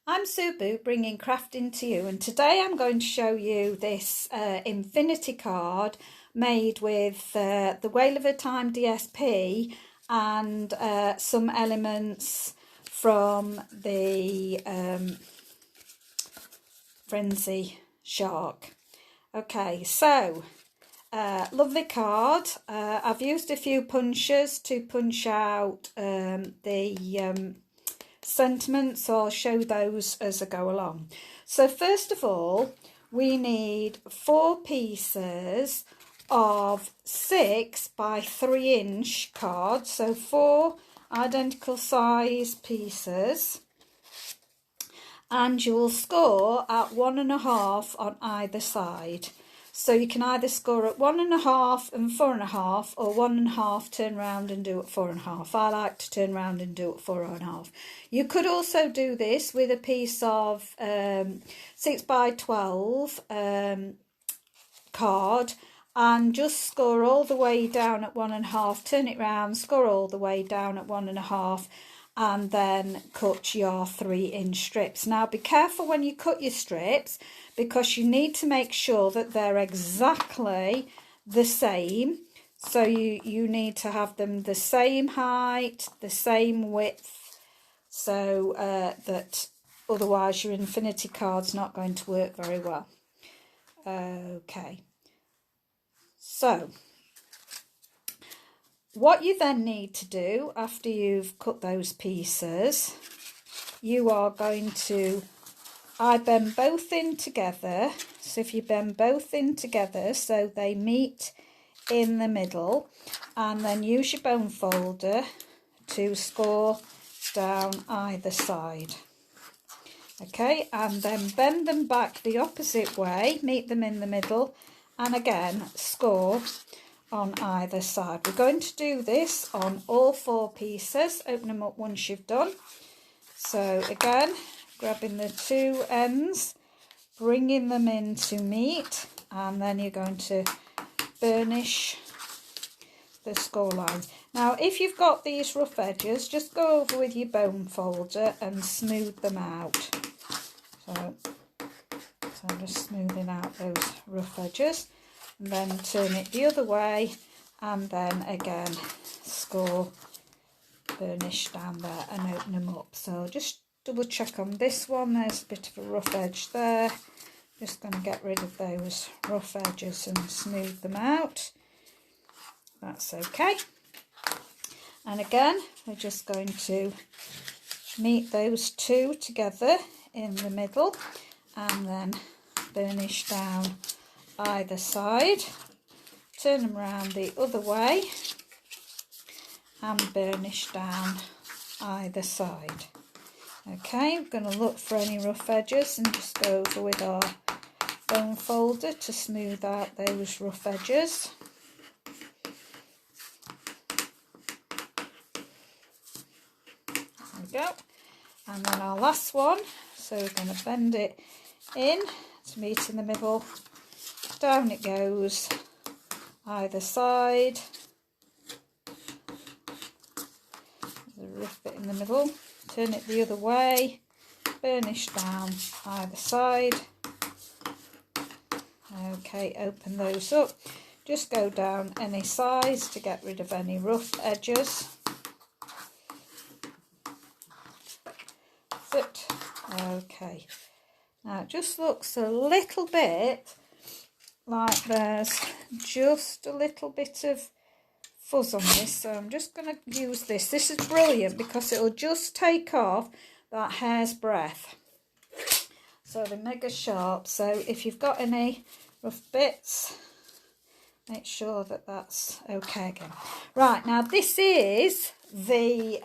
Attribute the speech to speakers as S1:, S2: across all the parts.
S1: I'm Subu, bringing crafting to you, and today I'm going to show you this infinity card made with the Wheel of a Time DSP and some elements from the Frenzy Shark. Okay, so lovely card. I've used a few punches to punch out the sentiments, so I'll show those as I go along. So first of all, we need 4 pieces of 6 by 3 inch cards, so 4 identical size pieces, and you will score at 1.5 on either side. So you can either score at 1.5 and 4.5, or 1.5, turn around and do it 4.5. I like to turn around and do it 4.5. You could also do this with a piece of 6 by 12 card and just score all the way down at 1.5, turn it round, score all the way down at 1.5, and then cut your 3-inch strips. Now be careful when you cut your strips, because you need to make sure that they're exactly the same. So you need to have them the same height, the same width, so that otherwise your infinity card's not going to work very well. Okay, so what you then need to do after you've cut those pieces, you are going to bend both in together. So if you bend both in together so they meet in the middle, and then use your bone folder to score down either side. Okay, and then bend them back the opposite way, meet them in the middle, and again score on either side. We're going to do this on all 4 pieces. Open them up once you've done. So again, grabbing the 2 ends, bringing them in to meet, and then you're going to burnish the score lines. Now if you've got these rough edges, just go over with your bone folder and smooth them out. So I'm just smoothing out those rough edges, and then turn it the other way, and then again score, burnish down there and open them up. So just double check on this one, there's a bit of a rough edge there. Just going to get rid of those rough edges and smooth them out. That's okay. And again, we're just going to meet those 2 together in the middle, and then burnish down either side, turn them around the other way, and burnish down either side. Okay, we're going to look for any rough edges and just go over with our bone folder to smooth out those rough edges. There we go. And then our last one, so we're going to bend it in to meet in the middle, down it goes either side. There's a rough bit in the middle, turn it the other way, burnish down either side. Okay, open those up, just go down any size to get rid of any rough edges. That's it. Okay, now it just looks a little bit like there's just a little bit of fuzz on this, so I'm just going to use this. This is brilliant because it'll just take off that hair's breadth. So they're mega sharp, so if you've got any rough bits, make sure that that's okay again. Right, now this is the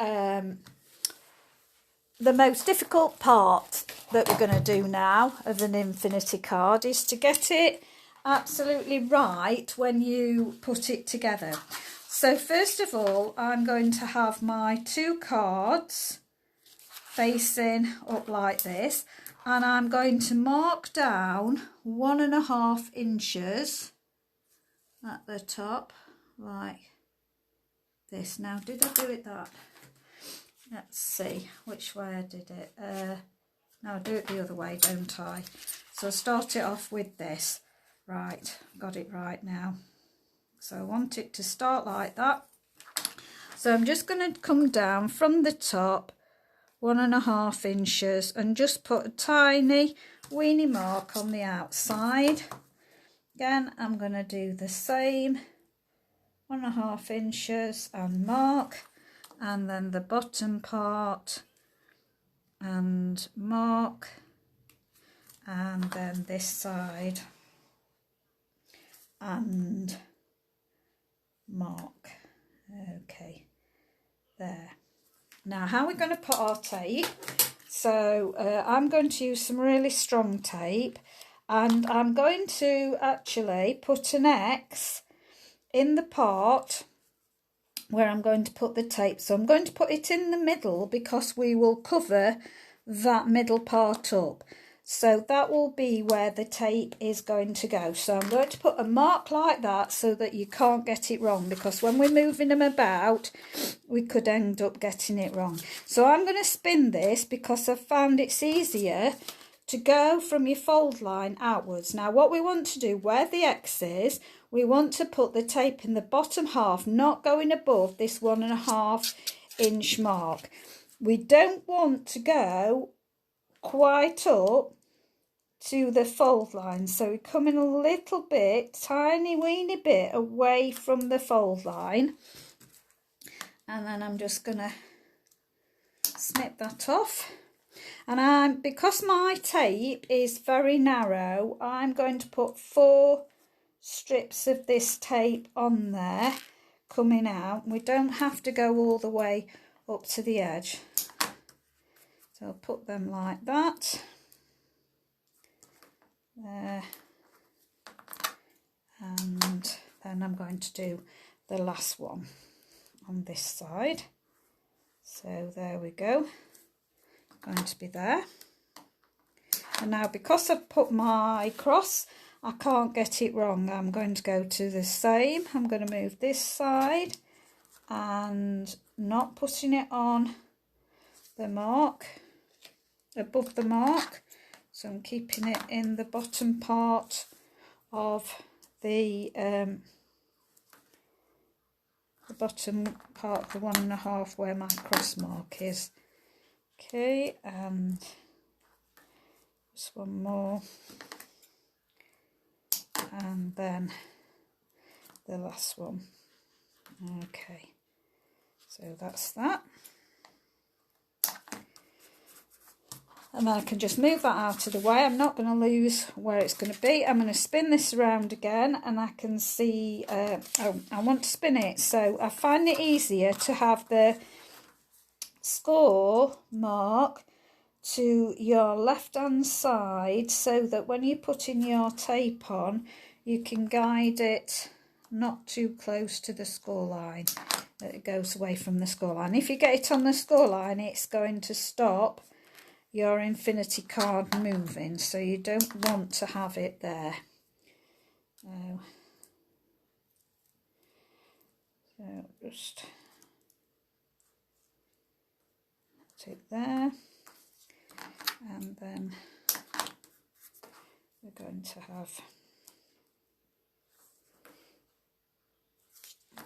S1: most difficult part that we're going to do now of an infinity card, is to get it absolutely right when you put it together. So first of all, I'm going to have my 2 cards facing up like this, and I'm going to mark down 1.5 inches at the top like this. Now did I do it that? Let's see which way I did it. Now I do it the other way, don't I? So I start it off with this. Right, got it right now. So I want it to start like that. So I'm just going to come down from the top 1.5 inches and just put a tiny weeny mark on the outside. Again, I'm going to do the same 1.5 inches and mark, and then the bottom part and mark, and then this side and mark. Okay, there. Now how we're going to put our tape, so I'm going to use some really strong tape, and I'm going to actually put an X in the part where I'm going to put the tape. So I'm going to put it in the middle because we will cover that middle part up. So that will be where the tape is going to go. So I'm going to put a mark like that so that you can't get it wrong, because when we're moving them about, we could end up getting it wrong. So I'm going to spin this because I've found it's easier to go from your fold line outwards. Now what we want to do, where the X is, we want to put the tape in the bottom half, not going above this 1.5 inch mark. We don't want to go quite up to the fold line, so we're coming a little bit, tiny weeny bit away from the fold line, and then I'm just gonna snip that off. And because my tape is very narrow, I'm going to put 4 strips of this tape on there coming out. We don't have to go all the way up to the edge. So I'll put them like that. There. And then I'm going to do the last one on this side. So there we go. Going to be there. And now because I've put my cross, I can't get it wrong. I'm going to go to the same. I'm going to move this side and not putting it on the mark, above the mark. So I'm keeping it in the bottom part of the bottom part of the 1.5 where my cross mark is. Okay, and just one more, and then the last one. Okay, so that's that. And then I can just move that out of the way. I'm not going to lose where it's going to be. I'm going to spin this around again, and I can see, oh, I want to spin it. So I find it easier to have the score mark to your left hand side, so that when you're putting your tape on, you can guide it not too close to the score line, that it goes away from the score line. If you get it on the score line, it's going to stop your infinity card moving, so you don't want to have it there. So just put it there, and then we're going to have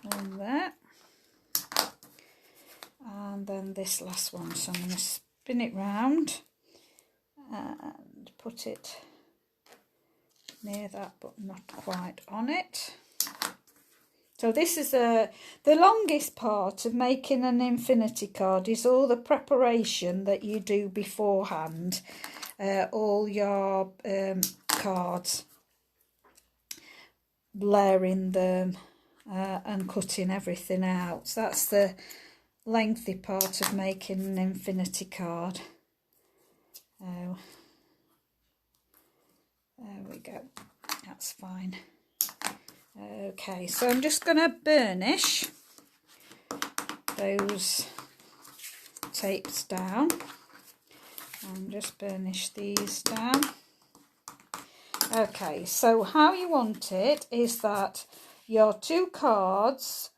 S1: one there, and then this last one. So I'm going to spin it round and put it near that, but not quite on it. So this is the longest part of making an infinity card, is all the preparation that you do beforehand, all your cards, layering them and cutting everything out. So that's the lengthy part of making an infinity card. Oh, there we go, that's fine. Okay, so I'm just going to burnish those tapes down, and just burnish these down. Okay, so how you want it is that your 2 cards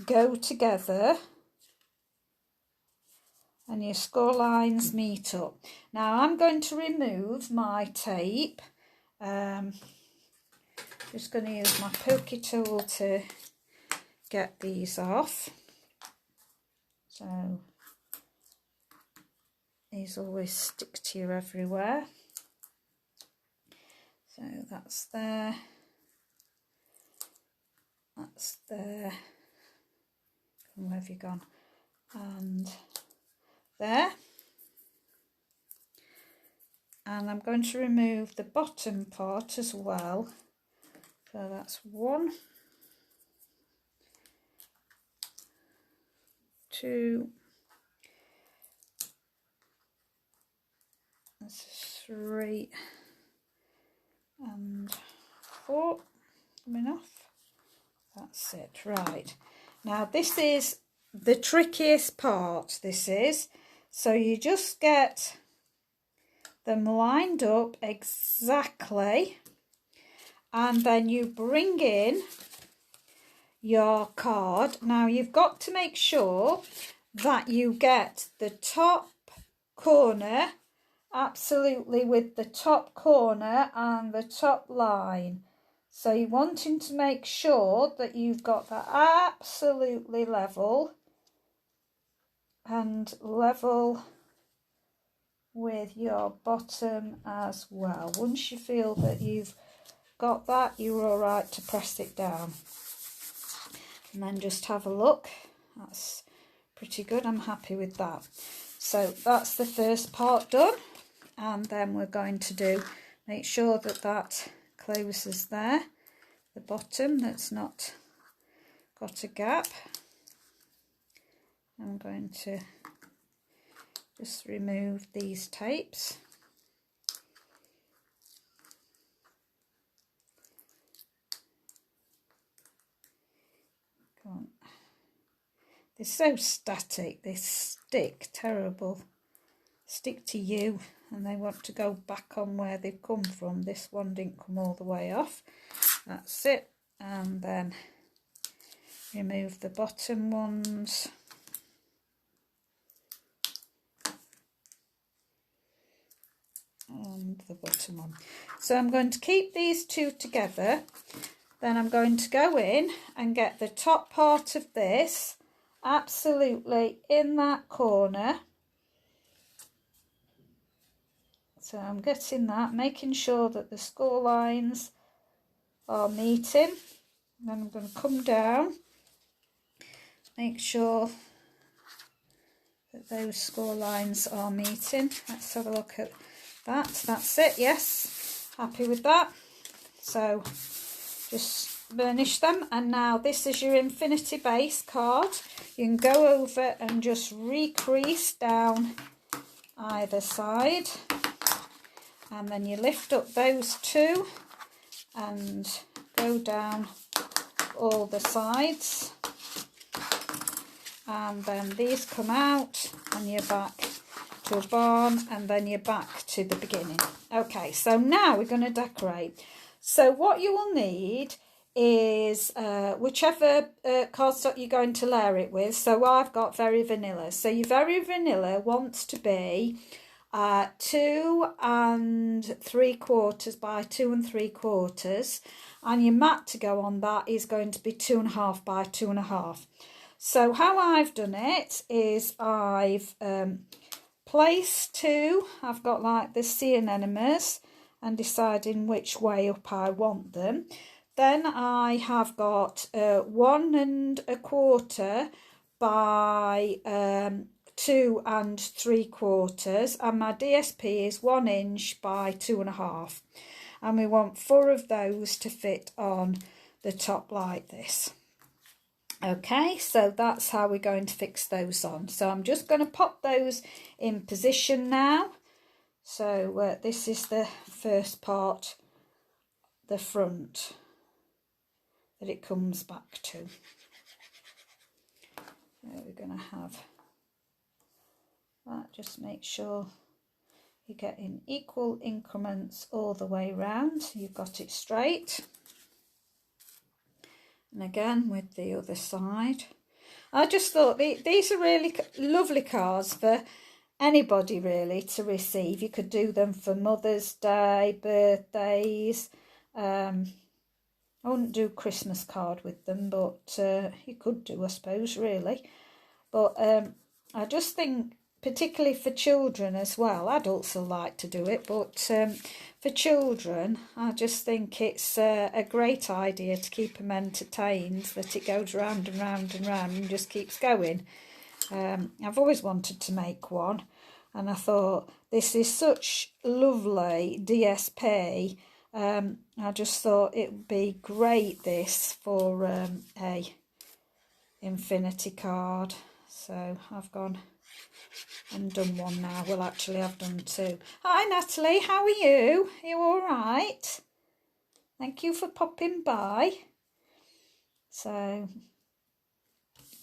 S1: go together and your score lines meet up. Now I'm going to remove my tape. Just going to use my pokey tool to get these off. So these always stick to you everywhere. So that's there. That's there. And where have you gone? And there. And I'm going to remove the bottom part as well. So that's 1, 2, that's 3 and 4 coming off. That's it. Right, now this is the trickiest part, this is. So you just get them lined up exactly, and then you bring in your card. Now you've got to make sure that you get the top corner absolutely with the top corner and the top line. So you're wanting to make sure that you've got that absolutely level and level with your bottom as well. Once you feel that you've got that, you're all right to press it down. And then just have a look. That's pretty good. I'm happy with that. So that's the first part done. And then we're going to make sure that that closes there, the bottom that's not got a gap. I'm going to just remove these tapes. Go on. They're so static, they stick terrible. Stick to you, and they want to go back on where they've come from. This one didn't come all the way off. That's it. And then remove the bottom ones. And the bottom one. So I'm going to keep these two together. Then I'm going to go in and get the top part of this absolutely in that corner. So I'm getting that, making sure that the score lines are meeting. And then I'm going to come down, make sure that those score lines are meeting. Let's have a look at that. That's it, yes. Happy with that. So just burnish them. And now this is your infinity base card. You can go over and just recrease down either side. And then you lift up those two and go down all the sides, and then these come out and you're back to a barn, and then you're back to the beginning. Okay, so now we're going to decorate. So what you will need is whichever cardstock you're going to layer it with. So I've got Very Vanilla. So your Very Vanilla wants to be 2 3/4 by 2 3/4, and your mat to go on that is going to be 2.5 by 2.5. So how I've done it is I've placed two. I've got like the sea anemones and deciding which way up I want them. Then I have got 1 1/4 by 2 3/4, and my DSP is 1 inch by 2.5, and we want 4 of those to fit on the top like this. Okay, so that's how we're going to fix those on. So I'm just going to pop those in position now. So this is the first part, the front, that it comes back to. So we're going to have that. Just make sure you get in equal increments all the way round so you've got it straight. And again with the other side. I just thought these are really lovely cards for anybody really to receive. You could do them for Mother's Day, birthdays. I wouldn't do Christmas card with them, but you could do, I suppose, really. But I just think, particularly for children as well, adults will like to do it, but for children, I just think it's a great idea to keep them entertained, that it goes round and round and round and just keeps going. I've always wanted to make one, and I thought this is such lovely DSP. I just thought it would be great, this, for a infinity card. So I've gone and done one now. Well, actually, I've done two. Hi, Natalie. How are you? Are you all right? Thank you for popping by. So,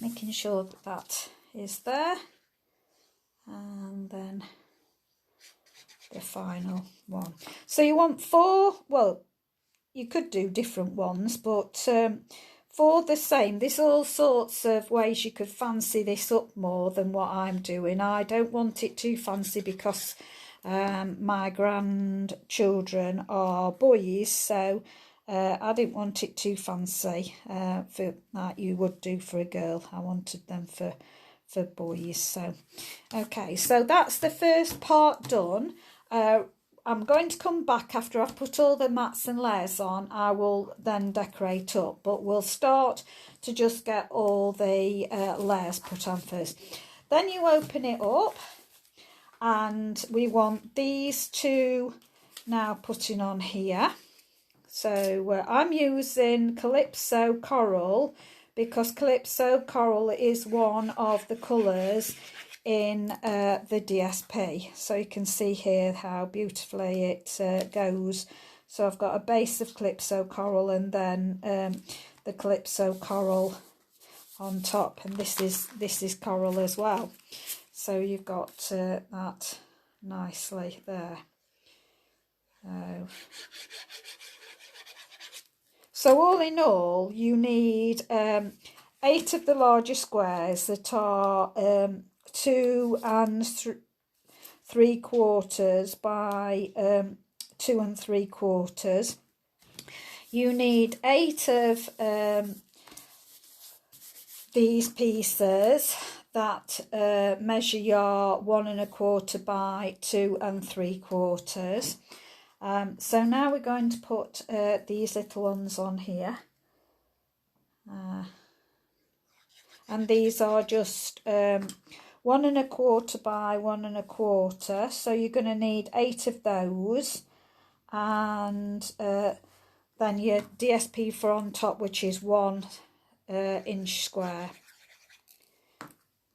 S1: making sure that that is there. And then the final one. So you want 4, well, you could do different ones, but for the same, there's all sorts of ways you could fancy this up more than what I'm doing. I don't want it too fancy because my grandchildren are boys, so I didn't want it too fancy for like you would do for a girl. I wanted them for boys. So okay, so that's the first part done. I'm going to come back after I've put all the mats and layers on. I will then decorate up, but we'll start to just get all the layers put on first. Then you open it up, and we want these two now putting on here. So I'm using Calypso Coral because Calypso Coral is one of the colours in the DSP. So you can see here how beautifully it goes. So I've got a base of Calypso Coral and then the Calypso Coral on top, and this is coral as well. So you've got that nicely there. So all in all, you need 8 of the larger squares that are 2 3/4 by 2 3/4. You need 8 of these pieces that measure your 1 1/4 by 2 3/4. So now we're going to put these little ones on here. And these are just 1 1/4 by 1 1/4. So you're going to need 8 of those. And then your DSP for on top, which is 1 inch square.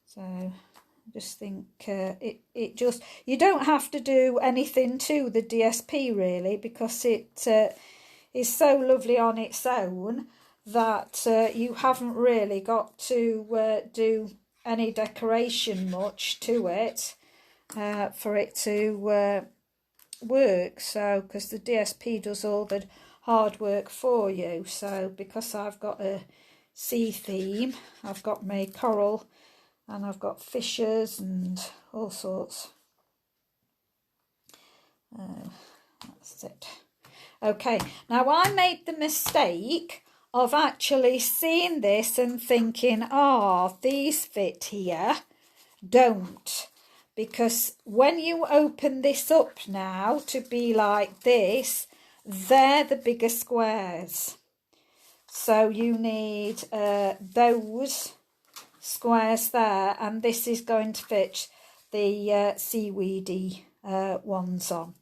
S1: So I just think it just, you don't have to do anything to the DSP really, because it is so lovely on its own that you haven't really got to do any decoration much to it for it to work. So because the DSP does all the hard work for you. So because I've got a sea theme, I've got my coral and I've got fishes and all sorts. That's it. Okay, now I made the mistake of actually seeing this and thinking, these fit here. Don't. Because when you open this up now to be like this, they're the bigger squares. So you need those squares there, and this is going to fit the seaweedy ones on.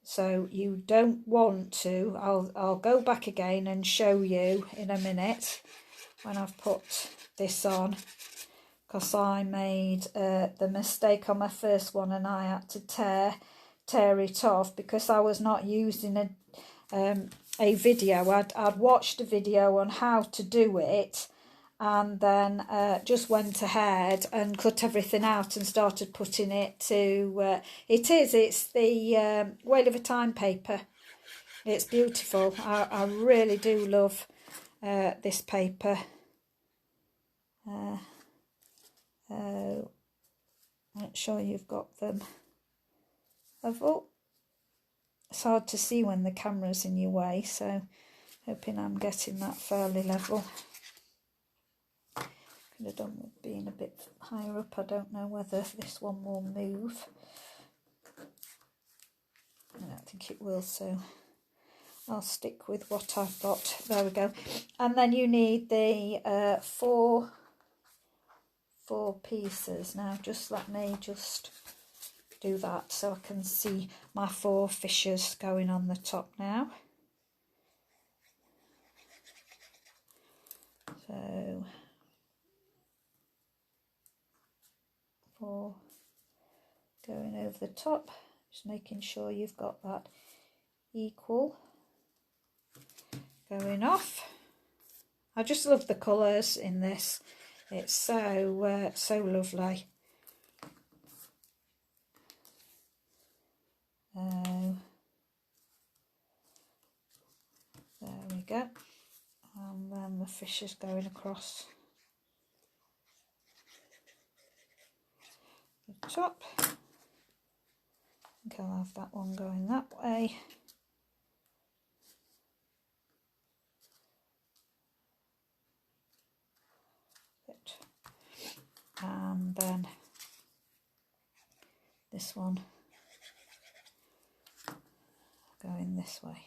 S1: So you don't want to, I'll go back again and show you in a minute when I've put this on, because I made the mistake on my first one and I had to tear it off because I was not using a video. I'd watched a video on how to do it, and then just went ahead and cut everything out and started putting it to, it's the Whale of a Time paper. It's beautiful. I really do love this paper. Make sure you've got them level. It's hard to see when the camera's in your way, so hoping I'm getting that fairly level. Could have done with being a bit higher up. I don't know whether this one will move. I don't think it will, so I'll stick with what I've got. There we go. And then you need the four pieces. Now just let me just do that so I can see my 4 fissures going on the top now. So 4 going over the top, just making sure you've got that equal going off. I just love the colours in this. It's so lovely. There we go. And then the fissures going across the top. I think I'll have that one going that way. Good. And then this one going this way.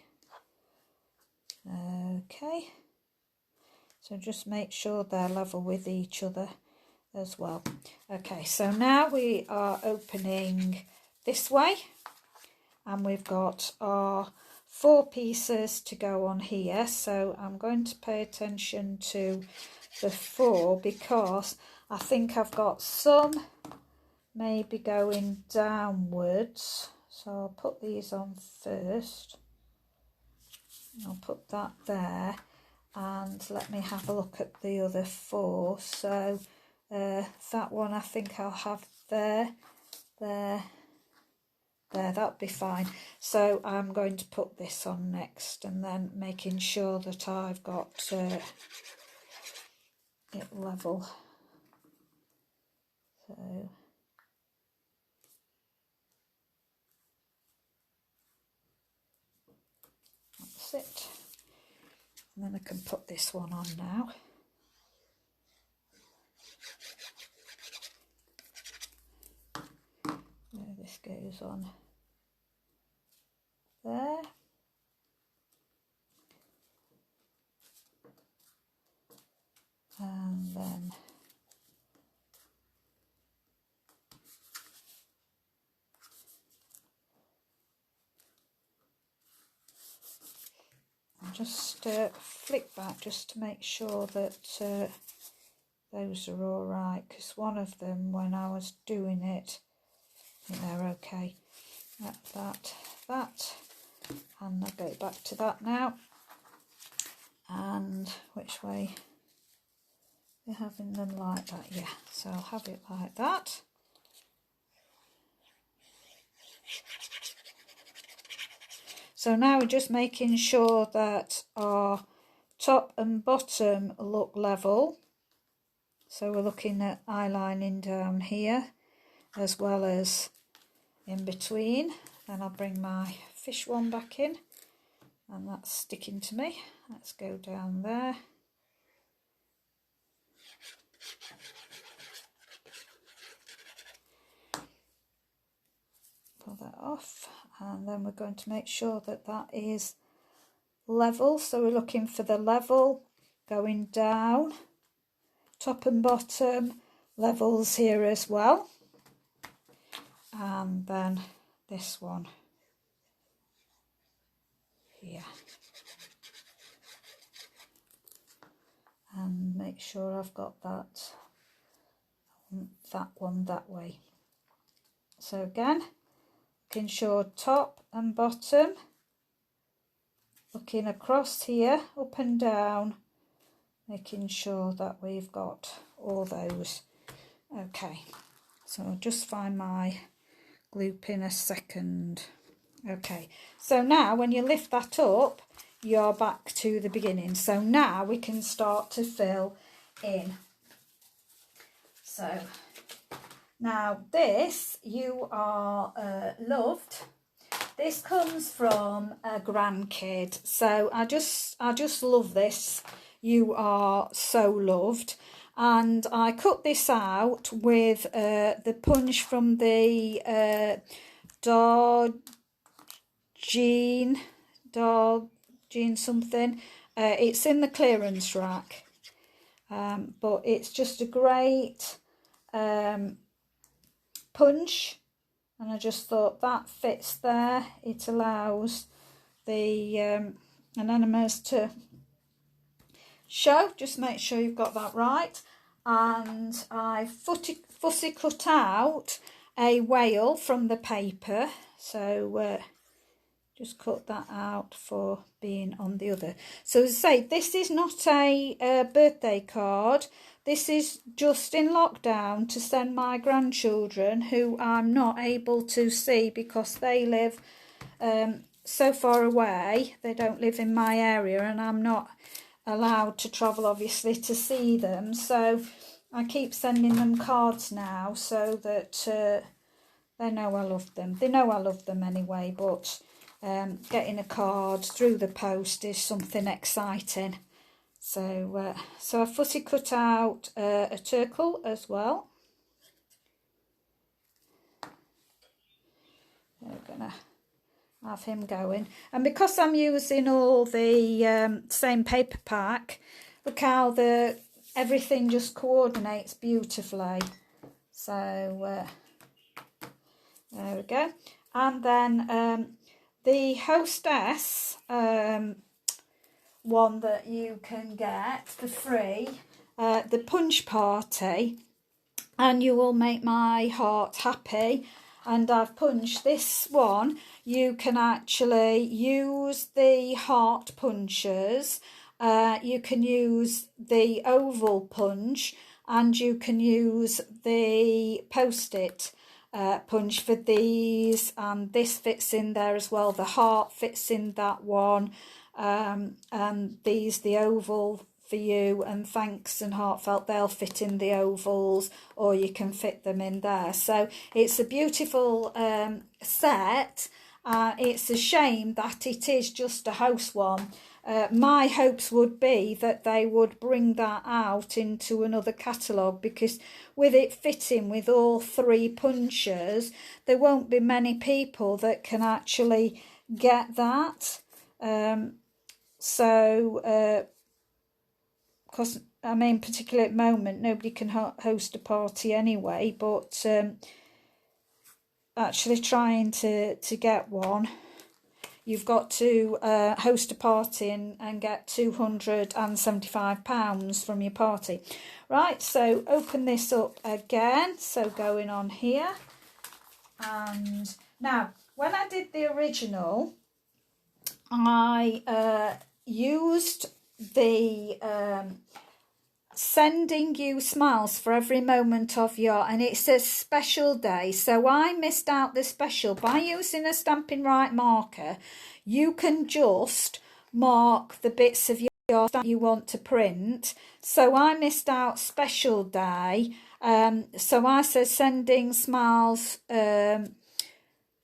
S1: Okay, so just make sure they're level with each other as well. Okay, so now we are opening this way, and we've got our 4 pieces to go on here. So I'm going to pay attention to the 4 because I think I've got some maybe going downwards. So I'll put these on first. I'll put that there, and let me have a look at the other 4. So that one I think I'll have there, that'll be fine. So I'm going to put this on next, and then making sure that I've got it level. So that's it. And then I can put this one on now. There, this goes on there. And then just flick back just to make sure that those are all right, because one of them, when I was doing it, I think they're okay. That, and I'll go back to that now. And which way? You're having them like that, yeah. So I'll have it like that. So now we're just making sure that our top and bottom look level. So we're looking at eyelining down here as well as in between. Then I'll bring my fish one back in, and that's sticking to me. Let's go down there. Pull that off, and then we're going to make sure that that is level. So we're looking for the level going down, top and bottom levels here as well, and then this one here, and make sure I've got that one that way. So again, making sure top and bottom, looking across here, up and down, making sure that we've got all those. Okay, so I'll just find my glue pin a second. Okay, so now when you lift that up, you're back to the beginning. So now we can start to fill in. So Now this, you are loved. This comes from a grandkid, so I just love this. You are so loved. And I cut this out with the punch from the Darjean something. It's in the clearance rack, but it's just a great punch, and I just thought that fits there. It allows the anemones to show. Just make sure you've got that right. And I fussy cut out a whale from the paper, so just cut that out for being on the other. So as I say, this is not a birthday card. This is just in lockdown to send my grandchildren, who I'm not able to see because they live so far away. They don't live in my area, and I'm not allowed to travel, obviously, to see them. So I keep sending them cards now, so that they know I love them. They know I love them anyway, but getting a card through the post is something exciting. So I fussy cut out a turtle as well. We're gonna have him going, and because I'm using all the same paper pack, look how everything just coordinates beautifully. So there we go. And then the Hostess one that you can get for free, the Punch Party, and you will make my heart happy. And I've punched this one. You can actually use the heart punches, you can use the oval punch, and you can use the post-it punch for these, and this fits in there as well. The heart fits in that one, and these, the oval for you, and thanks and heartfelt, they'll fit in the ovals, or you can fit them in there. So it's a beautiful set. It's a shame that it is just a house one. My hopes would be that they would bring that out into another catalogue, because with it fitting with all three punches, there won't be many people that can actually get that. Because I mean, particularly at the moment, nobody can host a party anyway, but actually trying to get one, you've got to host a party and get £275 from your party. Right, so open this up again. So going on here. And now, when I did the original, I used the sending you smiles for every moment of your, and it says special day, so I missed out the special. By using a Stampin' Right marker, you can just mark the bits of your stamp you want to print. So I missed out special day, so I said sending smiles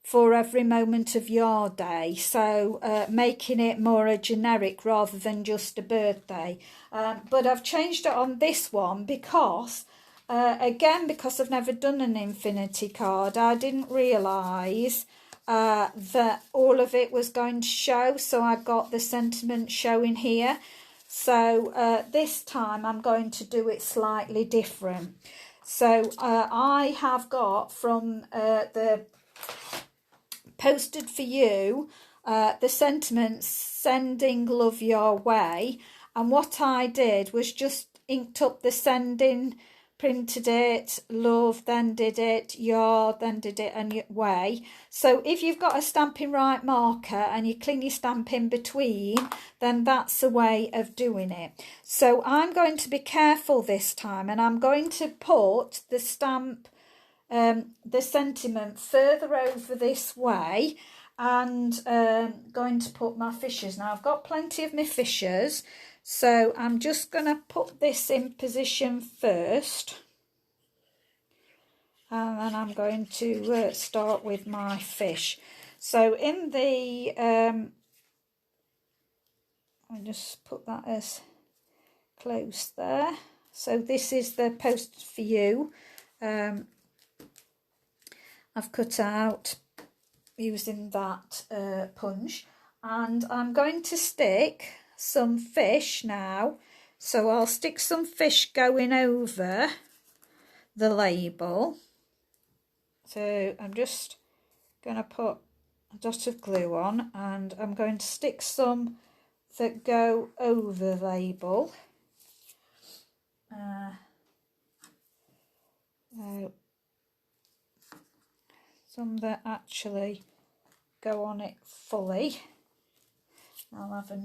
S1: for every moment of your day, so making it more a generic rather than just a birthday. But I've changed it on this one because, again, because I've never done an infinity card, I didn't realise that all of it was going to show, so I got the sentiment showing here. So this time I'm going to do it slightly different. So I have got from the posted for you the sentiments, sending love your way, and what I did was just inked up the sending, printed it, love, then did it, your, then did it, and your way. So if you've got a Stampin' Right marker and you clean your stamp in between, then that's a way of doing it. So I'm going to be careful this time, and I'm going to put the stamp, the sentiment further over this way, and going to put my fissures. Now I've got plenty of my fissures, so I'm just going to put this in position first, and then I'm going to start with my fish. So in the, I'll just put that as close there. So this is the post for you. I've cut out using that punch, and I'm going to stick some fish now. So I'll stick some fish going over the label. So I'm just going to put a dot of glue on, and I'm going to stick some that go over the label. Some that actually go on it fully. I'll have a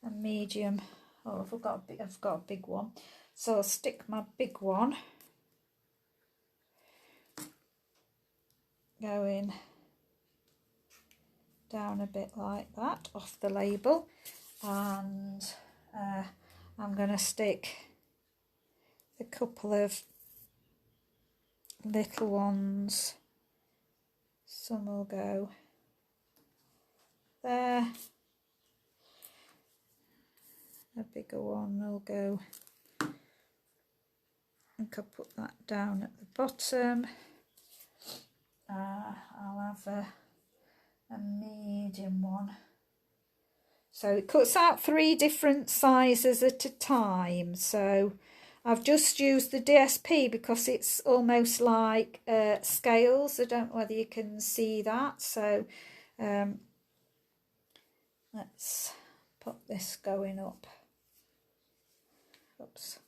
S1: medium. Oh, I've got a big one. So I'll stick my big one going down a bit like that off the label, and I'm going to stick a couple of little ones. Some will go there, a bigger one will go, I think I'll put that down at the bottom. I'll have a medium one. So it cuts out 3 different sizes at a time. So I've just used the DSP because it's almost like scales. I don't know whether you can see that. So let's put this going up. Oops,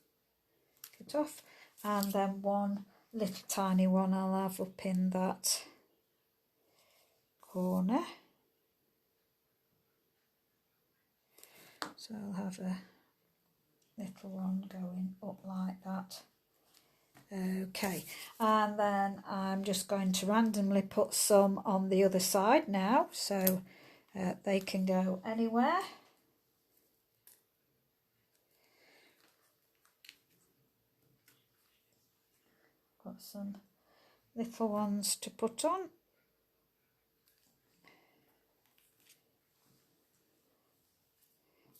S1: get off. And then one little tiny one I'll have up in that corner. So I'll have a little one going up like that. Okay, and then I'm just going to randomly put some on the other side now, so they can go anywhere. Got some little ones to put on.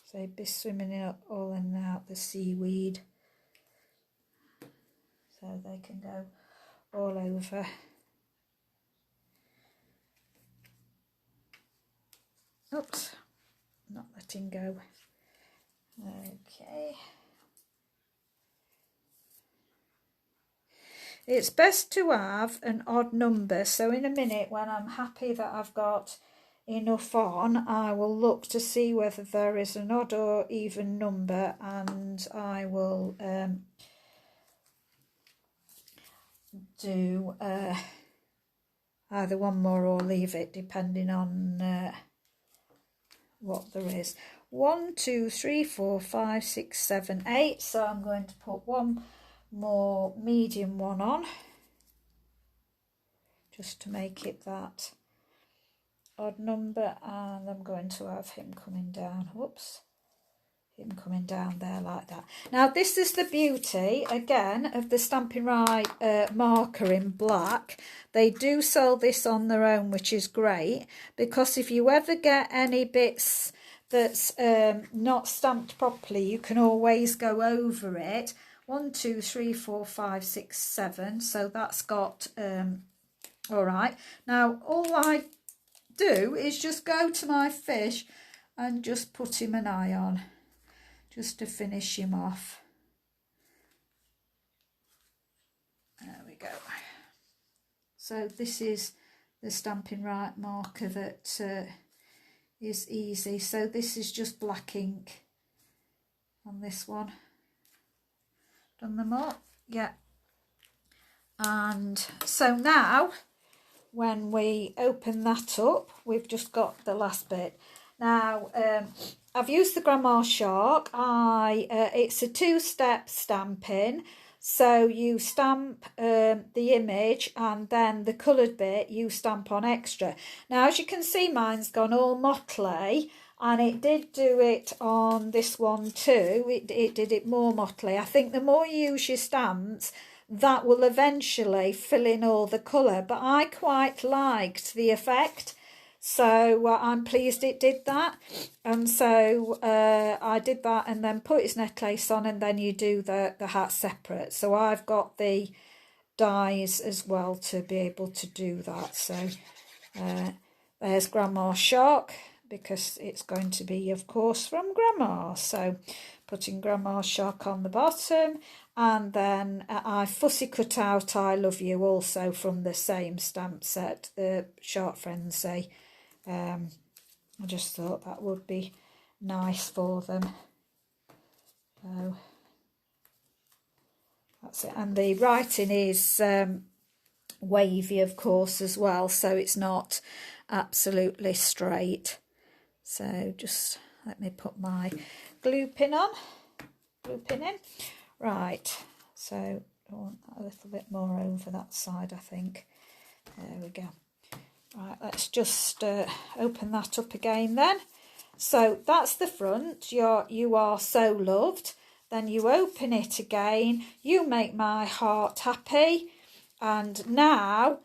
S1: So they'd be swimming all in and out the seaweed. So they can go all over. Oops, not letting go. Okay. It's best to have an odd number, so in a minute when I'm happy that I've got enough on, I will look to see whether there is an odd or even number, and I will do either one more or leave it depending on what there is. 1, 2, 3, 4, 5, 6, 7, 8. So I'm going to put one more medium one on just to make it that odd number, and I'm going to have him coming down. Whoops, him coming down there like that. Now this is the beauty again of the Stampin' Right marker in black. They do sell this on their own, which is great, because if you ever get any bits that's not stamped properly, you can always go over it. 1, 2, 3, 4, 5, 6, 7. So that's got all right. Now all I do is just go to my fish and just put him an eye on, just to finish him off. There we go. So this is the Stampin' Right marker that is easy. So this is just black ink on this one. Done them all? Yeah. And so now when we open that up, we've just got the last bit. Now I've used the Grandma Shark. It's a 2-step stamping. So you stamp the image, and then the coloured bit you stamp on extra. Now as you can see, mine's gone all motley, and it did do it on this one too. It did it more motley. I think the more you use your stamps, that will eventually fill in all the colour. But I quite liked the effect, so I'm pleased it did that. And so I did that and then put his necklace on, and then you do the hat separate. So I've got the dies as well to be able to do that. So there's Grandma Shark, because it's going to be, of course, from Grandma. So putting Grandma Shark on the bottom, and then I fussy cut out I Love You also from the same stamp set, the Shark Frenzy. I just thought that would be nice for them. So that's it. And the writing is wavy, of course, as well, so it's not absolutely straight. So just let me put my glue pin on. Glue pin in. Right, so I want that a little bit more over that side, I think. There we go. Right, let's just open that up again then. So that's the front. You are so loved. Then you open it again. You make my heart happy. And now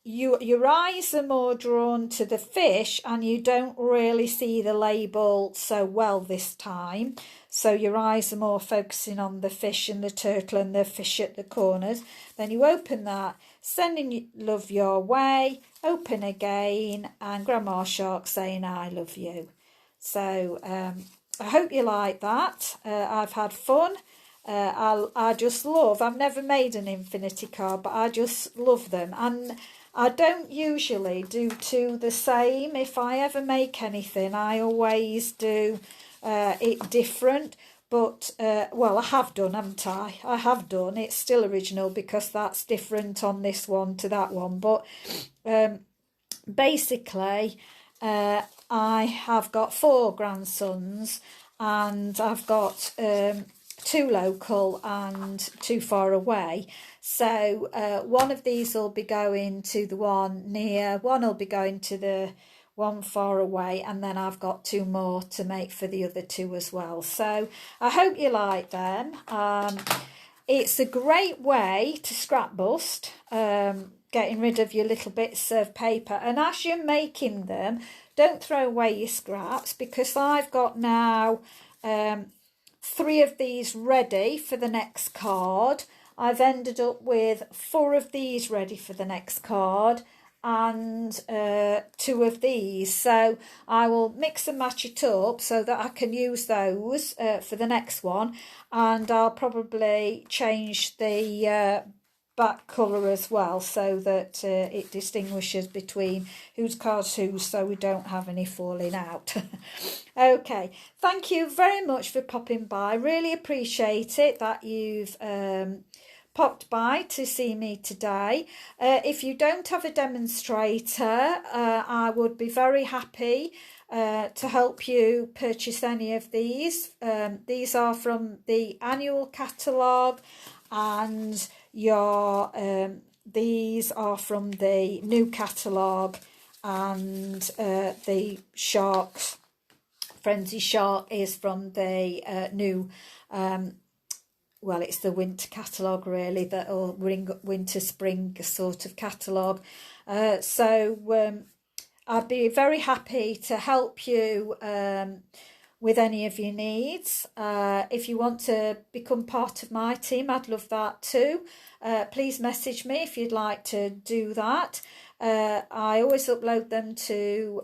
S1: your eyes are more drawn to the fish, and you don't really see the label so well this time. So your eyes are more focusing on the fish and the turtle and the fish at the corners. Then you open that, sending love your way, open again, and Grandma Shark saying I love you. So I hope you like that. I've had fun. I just love, I've never made an infinity card, but I just love them. And I don't usually do two the same. If I ever make anything, I always do it different. But, well, I have done, haven't I? I have done. It's still original because that's different on this one to that one. But basically, I have got 4 grandsons, and I've got 2 local and 2 far away. So one of these will be going to the one near, one will be going to the one far away, and then I've got 2 more to make for the other 2 as well. So I hope you like them. It's a great way to scrap bust, getting rid of your little bits of paper. And as you're making them, don't throw away your scraps, because I've got now 3 of these ready for the next card. I've ended up with 4 of these ready for the next card, and 2 of these. So I will mix and match it up so that I can use those for the next one. And I'll probably change the back colour as well, so that it distinguishes between whose card's whose, so we don't have any falling out. Okay, thank you very much for popping by. Really appreciate it that you've popped by to see me today. If you don't have a demonstrator, I would be very happy to help you purchase any of these. These are from the annual catalogue, and these are from the new catalogue, and the Sharks Frenzy Shark is from the new well, it's the winter catalogue really, that or winter spring sort of catalogue. So I'd be very happy to help you with any of your needs. If you want to become part of my team, I'd love that too. Please message me if you'd like to do that. I always upload them to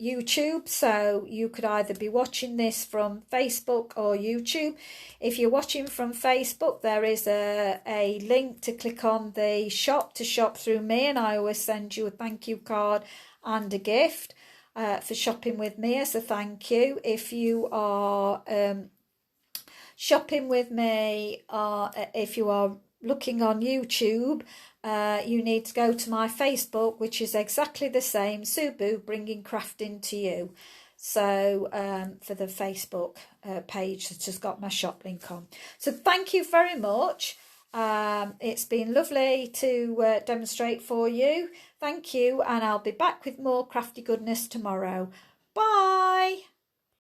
S1: YouTube, so you could either be watching this from Facebook or YouTube. If you're watching from Facebook, there is a link to click on the shop to shop through me, and I always send you a thank you card and a gift for shopping with me as a thank you. If you are shopping with me, if you are looking on YouTube, you need to go to my Facebook, which is exactly the same, Subu Bringing Crafting to You. So for the Facebook page that has got my shop link on. So thank you very much. It's been lovely to demonstrate for you. Thank you, and I'll be back with more crafty goodness tomorrow. Bye.